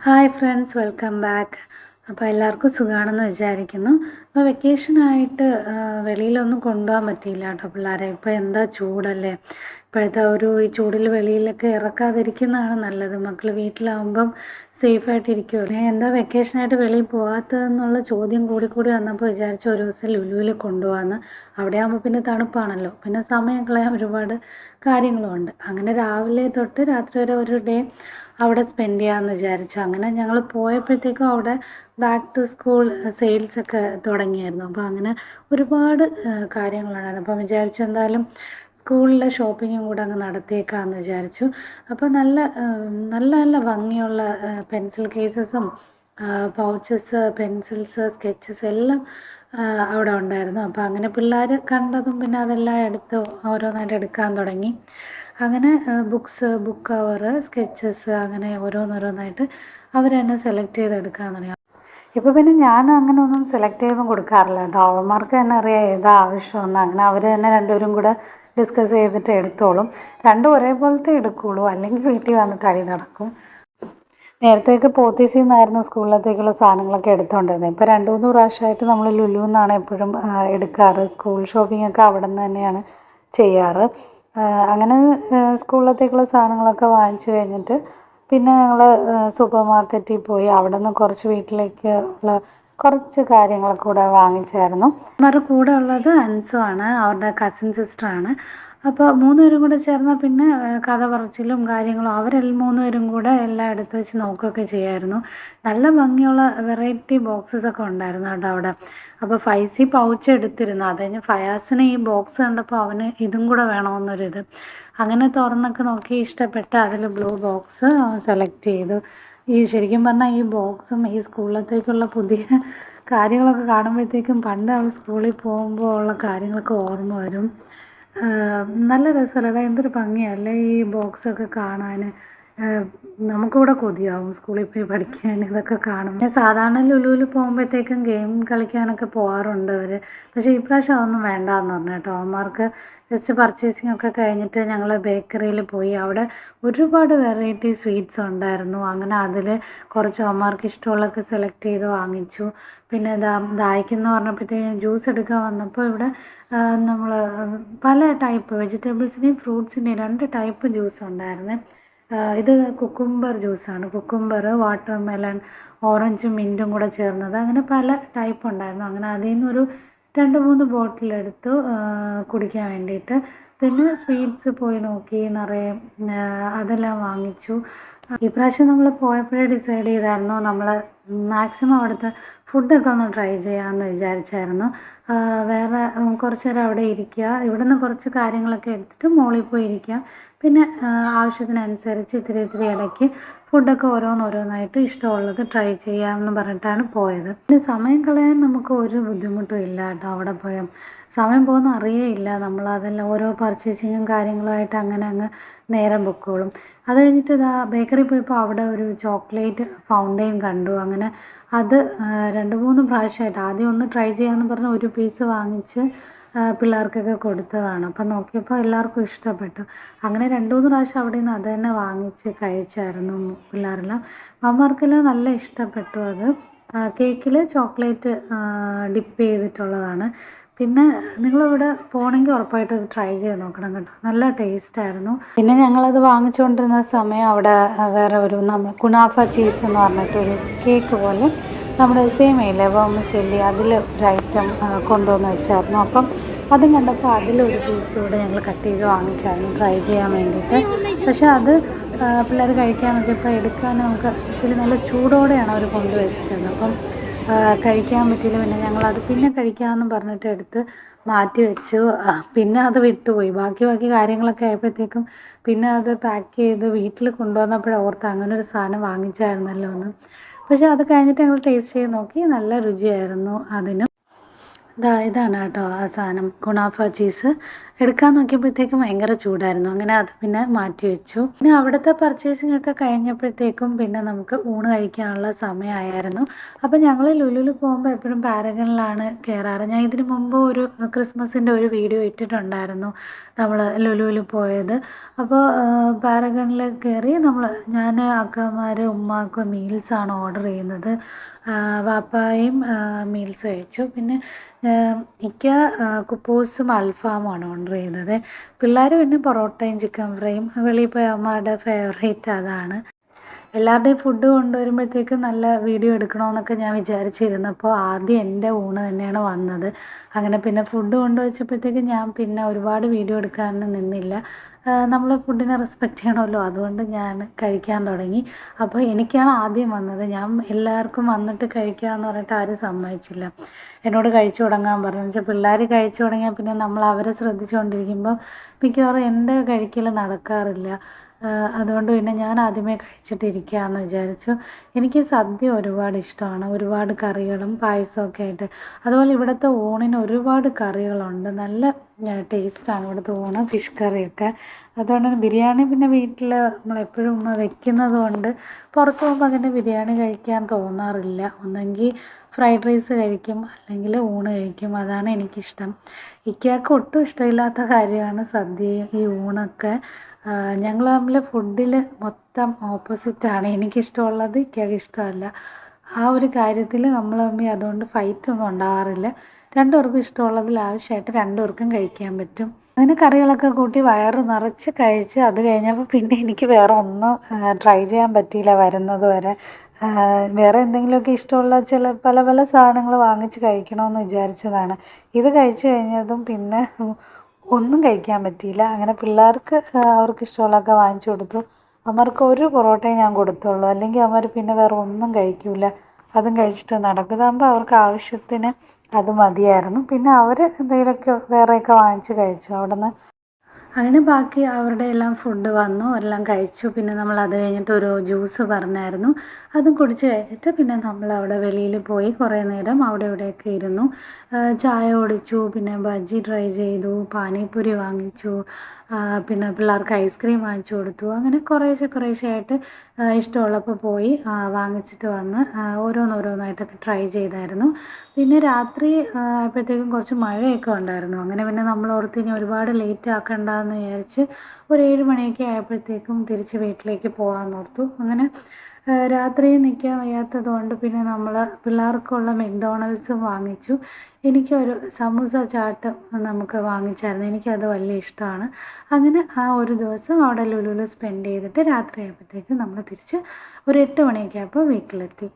Hi friends, welcome back. അപ്പോൾ എല്ലാവർക്കും സുഖമാണെന്ന് വിചാരിക്കുന്നു. അപ്പോൾ വെക്കേഷനായിട്ട് വെളിയിലൊന്നും കൊണ്ടുപോകാൻ പറ്റിയില്ല കേട്ടോ പിള്ളേരെ. ഇപ്പോൾ എന്താ ചൂടല്ലേ, ഇപ്പോഴത്തെ ഈ ചൂടിൽ വെളിയിലൊക്കെ ഇറക്കാതിരിക്കുന്നതാണ് നല്ലത്. മക്കൾ വീട്ടിലാവുമ്പം സേഫായിട്ടിരിക്കുമല്ലോ. എന്താ വെക്കേഷനായിട്ട് വെളിയിൽ പോകാത്തതെന്നുള്ള ചോദ്യം കൂടി വന്നപ്പോൾ വിചാരിച്ചു ഒരു ദിവസം ലുലുവിൽ കൊണ്ടുപോകാമെന്ന്. അവിടെ ആകുമ്പോൾ പിന്നെ തണുപ്പാണല്ലോ, പിന്നെ സമയം കളയാൻ ഒരുപാട് കാര്യങ്ങളുമുണ്ട്. അങ്ങനെ രാവിലെ തൊട്ട് രാത്രി വരെ ഒരു ഡേ അവിടെ സ്പെൻഡ് ചെയ്യാമെന്ന് വിചാരിച്ചു. അങ്ങനെ ഞങ്ങൾ പോയപ്പോഴത്തേക്കും അവിടെ ബാക്ക് ടു സ്കൂൾ സെയിൽസൊക്കെ തുടങ്ങിയായിരുന്നു. അപ്പോൾ അങ്ങനെ ഒരുപാട് കാര്യങ്ങളുണ്ടായിരുന്നു. അപ്പം വിചാരിച്ചു എന്തായാലും സ്കൂളിലെ ഷോപ്പിങ്ങും കൂടെ അങ്ങ് നടത്തിയേക്കാമെന്ന് വിചാരിച്ചു. അപ്പോൾ നല്ല നല്ല നല്ല ഭംഗിയുള്ള പെൻസിൽ കേസസും പൗച്ചസ്, പെൻസിൽസ്, സ്കെച്ചസ് എല്ലാം അവിടെ ഉണ്ടായിരുന്നു. അപ്പോൾ അങ്ങനെ പിള്ളേർ കണ്ടതും പിന്നെ അതെല്ലാം എടുത്ത് ഓരോന്നായിട്ട് എടുക്കാൻ തുടങ്ങി. അങ്ങനെ ബുക്സ്, ബുക്ക് കവറ്, സ്കെച്ചസ് അങ്ങനെ ഓരോന്നോരോന്നായിട്ട് അവർ തന്നെ സെലക്ട് ചെയ്തെടുക്കാൻ തുടങ്ങി. ഇപ്പോൾ പിന്നെ ഞാൻ അങ്ങനെ ഒന്നും സെലക്ട് ചെയ്തൊന്നും കൊടുക്കാറില്ല കേട്ടോ. അവന്മാർക്ക് തന്നെ അറിയാം ഏതാ ആവശ്യമെന്ന്. അങ്ങനെ അവർ തന്നെ രണ്ടുപേരും കൂടെ ഡിസ്കസ് ചെയ്തിട്ട് എടുത്തോളും. രണ്ടും ഒരേപോലത്തെ എടുക്കുകയുള്ളൂ, അല്ലെങ്കിൽ വീട്ടിൽ വന്നിട്ട് അടി നടക്കും. നേരത്തേക്ക് പോത്തീസിൽ നിന്നായിരുന്നു സ്കൂളിലത്തേക്കുള്ള സാധനങ്ങളൊക്കെ എടുത്തുകൊണ്ടിരുന്നത്. ഇപ്പോൾ 2-3 പ്രാവശ്യമായിട്ട് നമ്മൾ ലുലുവിൽ നിന്നാണ് എപ്പോഴും എടുക്കാറ്. സ്കൂൾ ഷോപ്പിംഗ് ഒക്കെ അവിടെ നിന്ന് തന്നെയാണ് ചെയ്യാറ്. അങ്ങനെ സ്കൂളിലത്തേക്കുള്ള സാധനങ്ങളൊക്കെ വാങ്ങിച്ചു കഴിഞ്ഞിട്ട് പിന്നെ ഞങ്ങൾ സൂപ്പർ മാർക്കറ്റിൽ പോയി അവിടെ നിന്ന് കുറച്ച് വീട്ടിലേക്ക് ഉള്ള കുറച്ച് കാര്യങ്ങളൊക്കെ കൂടെ വാങ്ങിച്ചായിരുന്നു. അവരുടെ കൂടെ ഉള്ളത് അൻസു ആണ്, അവരുടെ കസിൻ സിസ്റ്ററാണ്. അപ്പോൾ 3 പേരും കൂടെ ചേർന്നാൽ പിന്നെ കഥ പറച്ചിലും കാര്യങ്ങളും അവരെല്ലാം 3 പേരും കൂടെ എല്ലാം എടുത്ത് വെച്ച് നോക്കുകയൊക്കെ ചെയ്യായിരുന്നു. നല്ല ഭംഗിയുള്ള വെറൈറ്റി ബോക്സസ് ഒക്കെ ഉണ്ടായിരുന്നു കേട്ടോ അവിടെ. അപ്പോൾ ഫൈസി പൗച്ച് എടുത്തിരുന്നു. അത് കഴിഞ്ഞ് ഫയാസിന് ഈ ബോക്സ് കണ്ടപ്പോൾ അവന് ഇതും കൂടെ വേണമെന്നൊരിത്. അങ്ങനെ തുറന്നൊക്കെ നോക്കി ഇഷ്ടപ്പെട്ട് അതിൽ ബ്ലൂ ബോക്സ് സെലക്ട് ചെയ്തു. ശരിക്കും പറഞ്ഞാൽ ഈ ബോക്സും ഈ സ്കൂളിലത്തേക്കുള്ള പുതിയ കാര്യങ്ങളൊക്കെ കാണുമ്പോഴത്തേക്കും പണ്ട് അവൾ സ്കൂളിൽ പോകുമ്പോൾ ഉള്ള കാര്യങ്ങളൊക്കെ ഓർമ്മ വരും. നല്ല രസമല്ലേ, എന്തൊരു ഭംഗിയല്ലേ ഈ ബോക്സൊക്കെ കാണാൻ. നമുക്കിവിടെ കൊതിയാവും സ്കൂളിൽ പോയി പഠിക്കാൻ ഇതൊക്കെ കാണും. സാധാരണ ലുലുവിൽ പോകുമ്പോഴത്തേക്കും ഗെയിം കളിക്കാനൊക്കെ പോകാറുണ്ട് അവർ. പക്ഷേ ഇപ്രാവശ്യം അതൊന്നും വേണ്ടാന്ന് പറഞ്ഞു കേട്ടോ. അവന്മാർക്ക് ജസ്റ്റ് പർച്ചേസിങ് ഒക്കെ കഴിഞ്ഞിട്ട് ഞങ്ങൾ ബേക്കറിയിൽ പോയി. അവിടെ ഒരുപാട് വെറൈറ്റി സ്വീറ്റ്സ് ഉണ്ടായിരുന്നു. അങ്ങനെ അതിൽ കുറച്ച് അവന്മാർക്ക് ഇഷ്ടമുള്ളതൊക്കെ സെലക്ട് ചെയ്ത് വാങ്ങിച്ചു. പിന്നെ ദാഹിക്കുന്നു പറഞ്ഞപ്പോഴത്തേക്കും ജ്യൂസ് എടുക്കാൻ വന്നപ്പോൾ ഇവിടെ നമ്മൾ പല ടൈപ്പ് വെജിറ്റബിൾസിൻ്റെയും ഫ്രൂട്ട്സിൻ്റെയും 2 ടൈപ്പ് ജ്യൂസ് ഉണ്ടായിരുന്നു. ഇത് കുക്കുംബർ ജ്യൂസാണ്. കുക്കുംബർ, വാട്ടർ മെലൺ, ഓറഞ്ചും മിൻറ്റും കൂടെ ചേർന്നത്. അങ്ങനെ പല ടൈപ്പ് ഉണ്ടായിരുന്നു. അങ്ങനെ അതിൽ നിന്നൊരു 2-3 ബോട്ടിലെടുത്തു കുടിക്കാൻ വേണ്ടിയിട്ട്. പിന്നെ സ്വീറ്റ്സ് പോയി നോക്കി, നിറയെ അതെല്ലാം വാങ്ങിച്ചു. ഇപ്രാവശ്യം നമ്മൾ പോയപ്പോഴേ ഡിസൈഡ് ചെയ്തായിരുന്നു നമ്മൾ മാക്സിമം അവിടുത്തെ ഫുഡൊക്കെ ഒന്ന് ട്രൈ ചെയ്യാമെന്ന് വിചാരിച്ചായിരുന്നു. വേറെ കുറച്ച് നേരം അവിടെ ഇരിക്കുക, ഇവിടെ നിന്ന് കുറച്ച് കാര്യങ്ങളൊക്കെ എടുത്തിട്ട് മുകളിൽ പോയി ഇരിക്കുക. പിന്നെ ആവശ്യത്തിനനുസരിച്ച് ഇത്തിരി ഇടയ്ക്ക് ഫുഡൊക്കെ ഓരോന്നോരോന്നായിട്ട് ഇഷ്ടമുള്ളത് ട്രൈ ചെയ്യാമെന്ന് പറഞ്ഞിട്ടാണ് പോയത്. പിന്നെ സമയം കളയാൻ നമുക്ക് ഒരു ബുദ്ധിമുട്ടും ഇല്ല കേട്ടോ. അവിടെ പോയാൽ സമയം പോകുന്ന അറിയേയില്ല. നമ്മളതെല്ലാം ഓരോ പർച്ചേസിങ്ങും കാര്യങ്ങളുമായിട്ട് അങ്ങനെ അങ്ങ് നേരം പൊക്കോളും. അത് കഴിഞ്ഞിട്ട് ബേക്കറി പോയപ്പോൾ അവിടെ ഒരു ചോക്ലേറ്റ് ഫൗണ്ടെയിൻ കണ്ടു. അങ്ങനെ അത് 2-3 പ്രാവശ്യമായിട്ട് ആദ്യം ഒന്ന് ട്രൈ ചെയ്യാമെന്ന് പറഞ്ഞ് ഒരു പീസ് വാങ്ങിച്ച് പിള്ളേർക്കൊക്കെ കൊടുത്തതാണ്. അപ്പം നോക്കിയപ്പോൾ എല്ലാവർക്കും ഇഷ്ടപ്പെട്ടു. അങ്ങനെ 2-3 പ്രാവശ്യം അവിടെ നിന്ന് അത് തന്നെ വാങ്ങിച്ച് കഴിച്ചായിരുന്നു പിള്ളേരെല്ലാം. അവന്മാർക്കെല്ലാം നല്ല ഇഷ്ടപ്പെട്ടു അത്. കേക്കിൽ ചോക്ലേറ്റ് ഡിപ്പ് ചെയ്തിട്ടുള്ളതാണ്. പിന്നെ നിങ്ങളിവിടെ പോകണമെങ്കിൽ ഉറപ്പായിട്ട് അത് ട്രൈ ചെയ്ത് നോക്കണം കേട്ടോ, നല്ല ടേസ്റ്റായിരുന്നു. പിന്നെ ഞങ്ങളത് വാങ്ങിച്ചുകൊണ്ടിരുന്ന സമയം അവിടെ വേറെ ഒരു നമ്മൾ കുനാഫ ചീസ് എന്ന് പറഞ്ഞിട്ടൊരു കേക്ക് പോലെ നമ്മുടെ സേമിയയില്ലേ വെർമിസെല്ലി, അതിൽ ഒരു ഐറ്റം കൊണ്ടുവന്ന് വെച്ചായിരുന്നു. അപ്പം അതും കണ്ടപ്പോൾ അതിലൊരു പീസ് കൂടെ ഞങ്ങൾ കട്ട് ചെയ്ത് വാങ്ങിച്ചായിരുന്നു ട്രൈ ചെയ്യാൻ വേണ്ടിയിട്ട്. പക്ഷേ അത് പിള്ളേർ കഴിക്കാൻ നോക്കിയപ്പോൾ എടുക്കാൻ നമുക്ക് ഇതിൽ നല്ല ചൂടോടെയാണ് അവർ കൊണ്ടുവച്ചത്. അപ്പം കഴിക്കാൻ പറ്റിയില്ല. പിന്നെ ഞങ്ങളത് പിന്നെ കഴിക്കാമെന്ന് പറഞ്ഞിട്ട് എടുത്ത് മാറ്റി വെച്ചു. പിന്നെ അത് വിട്ടുപോയി. ബാക്കി കാര്യങ്ങളൊക്കെ ആയപ്പോഴത്തേക്കും പിന്നെ അത് പാക്ക് ചെയ്ത് വീട്ടിൽ കൊണ്ടുവന്നപ്പോഴാണ് ഓർത്ത് അങ്ങനെ ഒരു സാധനം വാങ്ങിച്ചായിരുന്നല്ലോ എന്ന്. പക്ഷേ അത് കഴിഞ്ഞിട്ട് ഞങ്ങൾ ടേസ്റ്റ് ചെയ്ത് നോക്കി, നല്ല രുചിയായിരുന്നു അതിനും. ഇതാണ് കേട്ടോ ആ സാധനം, കുനാഫ ചീസ്. എടുക്കാൻ നോക്കിയപ്പോഴത്തേക്കും ഭയങ്കര ചൂടായിരുന്നു. അങ്ങനെ അത് പിന്നെ മാറ്റി വെച്ചു. പിന്നെ അവിടുത്തെ പർച്ചേസിംഗ് ഒക്കെ കഴിഞ്ഞപ്പോഴത്തേക്കും പിന്നെ നമുക്ക് ഊണ് കഴിക്കാനുള്ള സമയമായിരുന്നു. അപ്പോൾ ഞങ്ങൾ ലുലുവിൽ പോകുമ്പോൾ എപ്പോഴും പാരഗണിലാണ് കയറാറ്. ഞാൻ ഇതിന് മുമ്പ് ഒരു ക്രിസ്മസിൻ്റെ ഒരു വീഡിയോ ഇട്ടിട്ടുണ്ടായിരുന്നു നമ്മൾ ലുലുവിൽ പോയത്. അപ്പോൾ പാരഗണിൽ കയറി ഞാൻ അക്കമാർ ഉമ്മാക്ക് മീൽസാണ് ഓർഡർ ചെയ്യുന്നത്. വാപ്പായും മീൽസ് കഴിച്ചു. പിന്നെ ഇക്ക കുപ്പൂസും അൽഫാമുമാണ് ഓർഡർ ചെയ്തത്. പിള്ളേർ പിന്നെ പൊറോട്ടയും ചിക്കൻ ഫ്രൈയും. വെളിയിൽ പോയ അമ്മയുടെ ഫേവറേറ്റ് അതാണ്. എല്ലാവരുടെയും ഫുഡ് കൊണ്ടുവരുമ്പോഴത്തേക്കും നല്ല വീഡിയോ എടുക്കണമെന്നൊക്കെ ഞാൻ വിചാരിച്ചിരുന്നപ്പോൾ ആദ്യം എൻ്റെ ഊണ് തന്നെയാണ് വന്നത്. അങ്ങനെ പിന്നെ ഫുഡ് കൊണ്ടുവച്ചപ്പോഴത്തേക്കും ഞാൻ പിന്നെ ഒരുപാട് വീഡിയോ എടുക്കാനൊന്നും നിന്നില്ല. നമ്മൾ ഫുഡിനെ റെസ്പെക്റ്റ് ചെയ്യണമല്ലോ, അതുകൊണ്ട് ഞാൻ കഴിക്കാൻ തുടങ്ങി. അപ്പോൾ എനിക്കാണ് ആദ്യം വന്നത്. ഞാൻ എല്ലാവർക്കും വന്നിട്ട് കഴിക്കാമെന്ന് പറഞ്ഞിട്ട് ആരും സമ്മതിച്ചില്ല. എന്നോട് കഴിച്ചു തുടങ്ങാൻ പറഞ്ഞു. വെച്ചാൽ പിള്ളേർ കഴിച്ചു തുടങ്ങിയാൽ പിന്നെ നമ്മൾ അവരെ ശ്രദ്ധിച്ചുകൊണ്ടിരിക്കുമ്പോൾ മിക്കവാറും എൻ്റെ കഴിക്കൽ നടക്കാറില്ല. അതുകൊണ്ട് പിന്നെ ഞാൻ ആദ്യമേ കഴിച്ചിട്ടിരിക്കാമെന്ന് വിചാരിച്ചു. എനിക്ക് സദ്യ ഒരുപാട് ഇഷ്ടമാണ്. ഒരുപാട് കറികളും പായസമൊക്കെ ആയിട്ട്. അതുപോലെ ഇവിടുത്തെ ഊണിന് ഒരുപാട് കറികളുണ്ട്. നല്ല ടേസ്റ്റാണ് ഇവിടുത്തെ ഊണ്, ഫിഷ് കറിയൊക്കെ. അതുകൊണ്ട് തന്നെ ബിരിയാണി പിന്നെ വീട്ടിൽ നമ്മളെപ്പോഴും ഉമ്മ വെക്കുന്നത് കൊണ്ട് പുറത്ത് പോകുമ്പോൾ അങ്ങനെ ബിരിയാണി കഴിക്കാൻ തോന്നാറില്ല. ഒന്നെങ്കിൽ ഫ്രൈഡ് റൈസ് കഴിക്കും, അല്ലെങ്കിൽ ഊണ് കഴിക്കും. അതാണ് എനിക്കിഷ്ടം. ഇക്കയ്ക്ക് ഒട്ടും ഇഷ്ടമില്ലാത്ത കാര്യമാണ് സദ്യയും ഈ ഊണൊക്കെ. ഞങ്ങൾ തമ്മിൽ ഫുഡിൽ മൊത്തം ഓപ്പോസിറ്റാണ്. എനിക്കിഷ്ടമുള്ളത് ഇക്കയ്ക്ക് ഇഷ്ടമല്ല. ആ ഒരു കാര്യത്തിൽ നമ്മൾ തമ്മിൽ അതുകൊണ്ട് ഫൈറ്റൊന്നും ഉണ്ടാകാറില്ല. രണ്ടുപേർക്കും ഇഷ്ടമുള്ളത് ലാവിഷായിട്ട് രണ്ടുപേർക്കും കഴിക്കാൻ പറ്റും. അങ്ങനെ കറികളൊക്കെ കൂട്ടി വയറ് നിറച്ച് കഴിച്ച് അത് കഴിഞ്ഞപ്പോൾ പിന്നെ എനിക്ക് വേറെ ഒന്നും ട്രൈ ചെയ്യാൻ പറ്റിയില്ല വരുന്നത് വരെ. വേറെ എന്തെങ്കിലുമൊക്കെ ഇഷ്ടമുള്ള പല പല സാധനങ്ങൾ വാങ്ങിച്ച് കഴിക്കണമെന്ന് വിചാരിച്ചതാണ്. ഇത് കഴിച്ച് കഴിഞ്ഞതും പിന്നെ ഒന്നും കഴിക്കാൻ പറ്റിയില്ല. അങ്ങനെ പിള്ളേർക്ക് അവർക്ക് ഇഷ്ടമുള്ളതൊക്കെ വാങ്ങിച്ചു കൊടുത്തു. അവർക്ക് ഒരു പൊറോട്ടയും ഞാൻ കൊടുത്തുള്ളൂ. അല്ലെങ്കിൽ അവർ പിന്നെ വേറെ ഒന്നും കഴിക്കില്ല. അതും കഴിച്ചിട്ട് നടക്കും. ഇതാകുമ്പോൾ അവർക്ക് ആവശ്യത്തിന് അത് മതിയായിരുന്നു. പിന്നെ അവർ എന്തെങ്കിലുമൊക്കെ വേറെയൊക്കെ വാങ്ങിച്ച് കഴിച്ചു അവിടുന്ന്. അങ്ങനെ ബാക്കി അവരുടെ എല്ലാം ഫുഡ് വന്നു, എല്ലാം കഴിച്ചു. പിന്നെ നമ്മൾ അത് കഴിഞ്ഞിട്ട് ഒരു ജ്യൂസ് പറഞ്ഞായിരുന്നു, അതും കുടിച്ച് കഴിഞ്ഞിട്ട് പിന്നെ നമ്മൾ അവിടെ വെളിയിൽ പോയി കുറേ നേരം അവിടെ ഇവിടെയൊക്കെ ഇരുന്നു. ചായ കുടിച്ചു, പിന്നെ ബജ്ജി ട്രൈ ചെയ്തു, പാനിപ്പൂരി വാങ്ങിച്ചു, പിന്നെ പിള്ളേർക്ക് ഐസ്ക്രീം വാങ്ങിച്ചു കൊടുത്തു. അങ്ങനെ കുറേശ്ശെ ആയിട്ട് ഇഷ്ടമുള്ളപ്പോൾ പോയി വാങ്ങിച്ചിട്ട് വന്ന് ഓരോന്നോരോന്നായിട്ടൊക്കെ ട്രൈ ചെയ്തായിരുന്നു. പിന്നെ രാത്രി ആയപ്പോഴത്തേക്കും കുറച്ച് മഴയൊക്കെ ഉണ്ടായിരുന്നു. അങ്ങനെ പിന്നെ നമ്മൾ ഓർത്ത് ഇനി ഒരുപാട് ലേറ്റ് ആക്കണ്ടെന്ന് വിചാരിച്ച് ഒരു 7 മണിയൊക്കെ ആയപ്പോഴത്തേക്കും തിരിച്ച് വീട്ടിലേക്ക് പോകാമെന്ന് ഓർത്തു. അങ്ങനെ രാത്രി നിൽക്കാൻ വയ്യാത്തത് കൊണ്ട് പിന്നെ നമ്മൾ പിള്ളേർക്കുള്ള മെക്ഡോണൽഡ്സും വാങ്ങിച്ചു. എനിക്കൊരു സമൂസ ചാട്ട് നമുക്ക് വാങ്ങിച്ചായിരുന്നു. എനിക്കത് വലിയ ഇഷ്ടമാണ്. അങ്ങനെ ആ ഒരു ദിവസം അവിടെ ലുലുവിൽ സ്പെൻഡ് ചെയ്തിട്ട് രാത്രി ആയപ്പോഴത്തേക്കും നമ്മൾ തിരിച്ച് ഒരു 8 മണിയൊക്കെ ആയപ്പോൾ വീട്ടിലെത്തി.